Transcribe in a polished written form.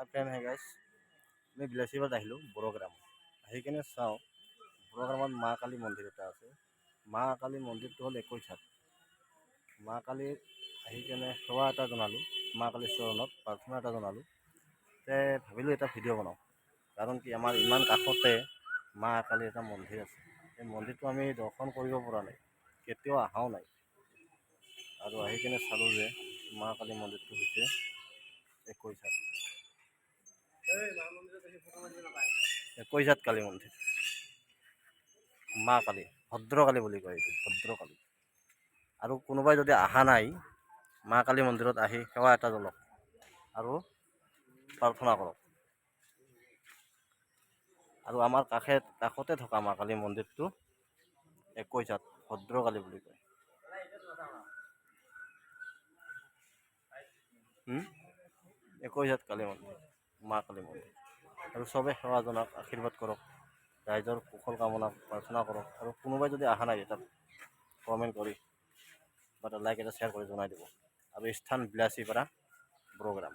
Friend হে গাইছ আমি বিলাচীবাৰত আহিলোঁ বড়োগ্ৰাম আহি কিনে চাওঁ বড়োগ্ৰামত মা কালী মন্দিৰ এটা আছে। মা কালী মন্দিৰটো হ'ল 21 হাত। মা কালীৰ আহি কেনে সেৱা এটা জনালোঁ, মা কালীৰ চৰণত প্ৰাৰ্থনা এটা জনালোঁ। তে ভাবিলোঁ এটা ভিডিঅ' বনাওঁ, কাৰণ কি আমাৰ ইমান কাষতে মা কালীৰ এটা মন্দিৰ আছে। এই মন্দিৰটো আমি দৰ্শন কৰিব পৰা নাই, কেতিয়াও অহাও নাই। আৰু আহি কিনে চালোঁ যে মা কালী মন্দিৰটো হৈছে 21 হাত। 21 হাত কালী মন্দিৰ, মা কালী, ভদ্ৰকালী বুলি কয় এইটো, ভদ্ৰকালী। আৰু কোনোবাই যদি অহা নাই, মা কালী মন্দিৰত আহি সেৱা এটা জনাওক আৰু প্ৰাৰ্থনা কৰক। আৰু আমাৰ কাষতে থকা মা কালী মন্দিৰটো 21 হাত, ভদ্ৰকালী বুলি কয়। 21 হাত কালী মন্দিৰ, মা কালী মন্দিৰ। আৰু চবে সেৱা জনাওক, আশীৰ্বাদ কৰক, ৰাইজৰ কুশল কামনা প্ৰাৰ্থনা কৰক। আৰু কোনোবাই যদি অহা নাই তাত কমেণ্ট কৰি বা লাইক এটা শ্বেয়াৰ কৰি জনাই দিব। আৰু স্থান বিলাচীপাৰা বড়োগ্ৰাম।